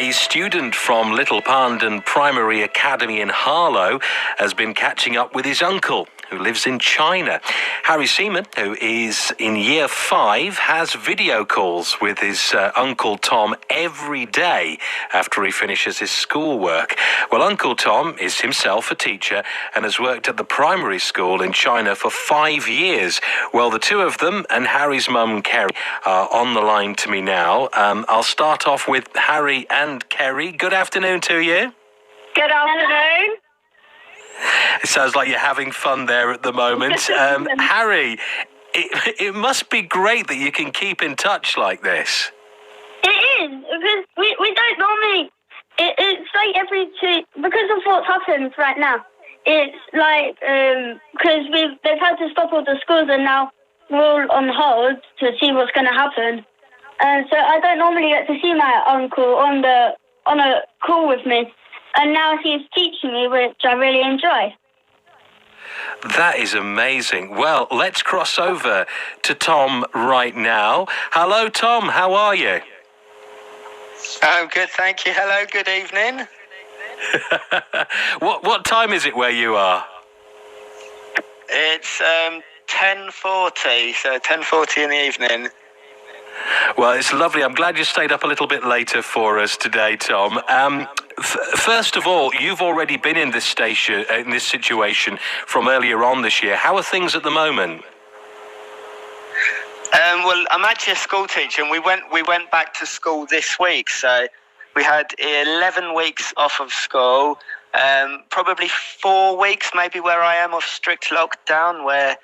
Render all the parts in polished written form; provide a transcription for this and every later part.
A student from Little Panden Primary Academy in Harlow has been catching up with his uncle, who lives in China. Harry Seaman, who is in Year 5, has video calls with his Uncle Tom every day after he finishes his schoolwork. Well, Uncle Tom is himself a teacher and has worked at the primary school in China for 5 years. Well, the two of them and Harry's mum, Kerry, are on the line to me now. I'll start off with Harry and Kerry. Good afternoon to you. Good afternoon. It sounds like you're having fun there at the moment. Harry, it must be great that you can keep in touch like this. It is, because we don't normally, it's like because of what's happened right now, it's like, because they've had to stop all the schools and now we're all on hold to see what's going to happen. So I don't normally get to see my uncle on a call with me. And now he's teaching me, which I really enjoy. That is amazing. Well, let's cross over to Tom right now. Hello, Tom. How are you? I'm good, thank you. Hello, good evening. What time is it where you are? It's 10:40, so 10:40 in the evening. Well, it's lovely. I'm glad you stayed up a little bit later for us today, Tom. First of all, you've already been in this situation from earlier on this year. How are things at the moment? Well, I'm actually a school teacher, and we went back to school this week. So we had 11 weeks off of school. Probably 4 weeks, maybe, where I am, of strict lockdown, where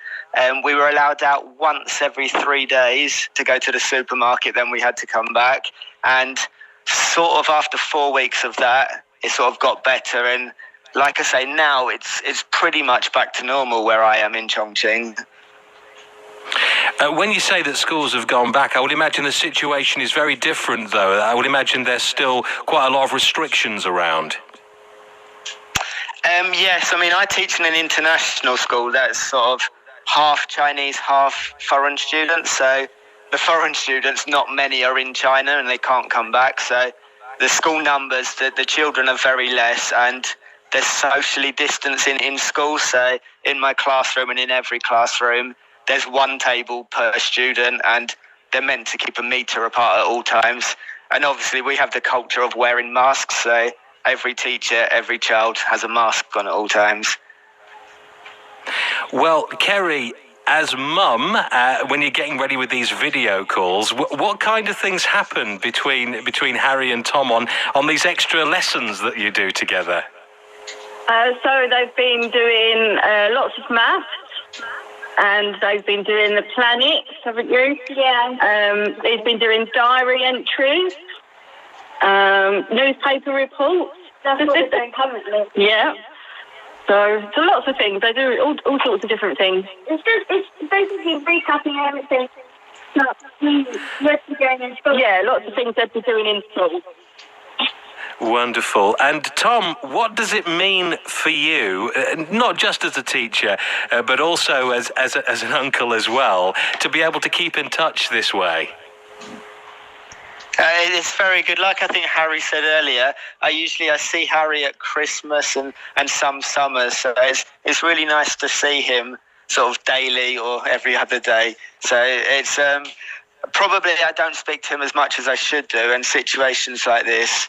we were allowed out once every 3 days to go to the supermarket. Then we had to come back, and sort of after 4 weeks of that, it sort of got better. And like I say, now it's pretty much back to normal where I am in Chongqing. When you say that schools have gone back, I would imagine the situation is very different, though. I would imagine there's still quite a lot of restrictions around. Yes, I mean, I teach in an international school that's sort of half Chinese, half foreign students. So the foreign students, not many are in China and they can't come back. So the school numbers, the children are very less, and there's socially distancing in school. So in my classroom and in every classroom, there's one table per student, and they're meant to keep a metre apart at all times. And obviously we have the culture of wearing masks. So every teacher, every child has a mask on at all times. Well, Kerry, as mum, when you're getting ready with these video calls, what kind of things happen between Harry and Tom on these extra lessons that you do together? So they've been doing lots of maths, and they've been doing the planets, haven't you? Yeah. They've been doing diary entries, newspaper reports. That's what they're doing currently. Yeah. So lots of things. They do all sorts of different things. It's basically recapping everything. Not what you're doing in school. Yeah, lots of things they'd be doing in school. Wonderful. And Tom, what does it mean for you, not just as a teacher, but also as an uncle as well, to be able to keep in touch this way? It's very good. Like I think Harry said earlier, I see Harry at Christmas and some summers, so it's really nice to see him sort of daily or every other day. So it's probably I don't speak to him as much as I should do, and situations like this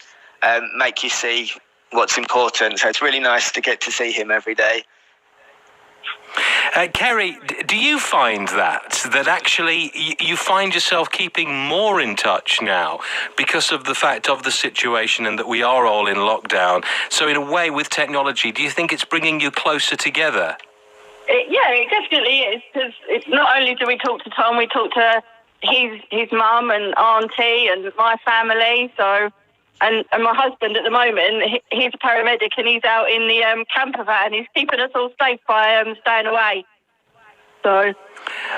make you see what's important. So it's really nice to get to see him every day. Kerry, do you find that actually you find yourself keeping more in touch now because of the fact of the situation and that we are all in lockdown? So in a way, with technology, do you think it's bringing you closer together? Yeah, it definitely is, because not only do we talk to Tom, we talk to his mum and auntie and my family. So, and my husband at the moment, he's a paramedic and he's out in the camper van. He's keeping us all safe by staying away. So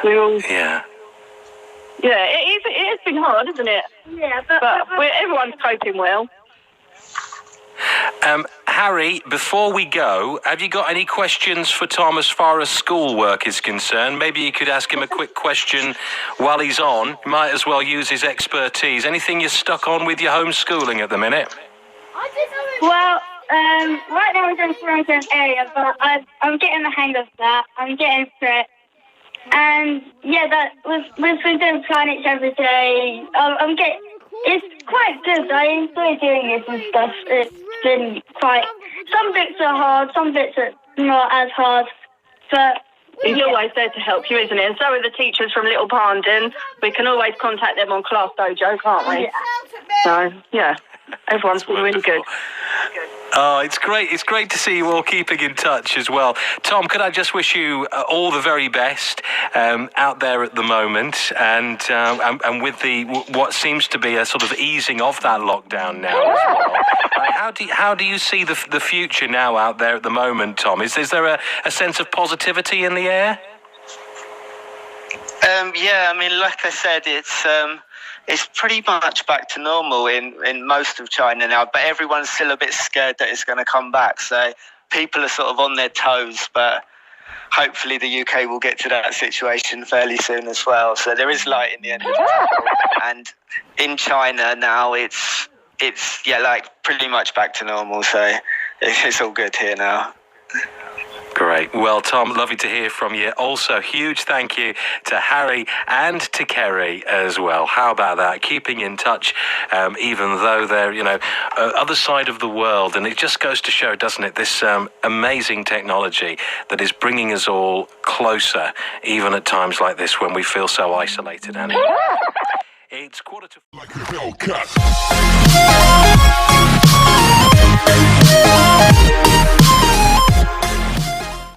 we all... Yeah. Yeah, it has been hard, isn't it? Yeah, but everyone's coping well. Harry, before we go, have you got any questions for Tom as far as schoolwork is concerned? Maybe you could ask him a quick question while he's on. Might as well use his expertise. Anything you're stuck on with your homeschooling at the minute? Well, right now we're doing Frozen area, but I'm getting the hang of that. I'm getting through it. And yeah, we've been doing planets every day. It's quite good. I enjoy doing this and stuff. It's been some bits are hard, some bits are not as hard, but He's always there to help you, isn't he? And so are the teachers from Little Pondon. We can always contact them on Class Dojo, can't we? yeah. So, yeah, everyone's been really good. Oh, it's great. It's great to see you all keeping in touch as well. Tom, could I just wish you all the very best out there at the moment, and with what seems to be a sort of easing of that lockdown now as well. How do you see the future now out there at the moment, Tom? Is there a sense of positivity in the air? Yeah, I mean, like I said, it's pretty much back to normal in most of China now, but everyone's still a bit scared that it's going to come back. So people are sort of on their toes, but hopefully the UK will get to that situation fairly soon as well. So there is light in the end of the tunnel. And in China now, it's like pretty much back to normal. So it's all good here now. Great. Well, Tom, lovely to hear from you. Also, huge thank you to Harry and to Kerry as well. How about that? Keeping in touch, even though they're, other side of the world. And it just goes to show, doesn't it, this amazing technology that is bringing us all closer, even at times like this when we feel so isolated. And it's 4:45.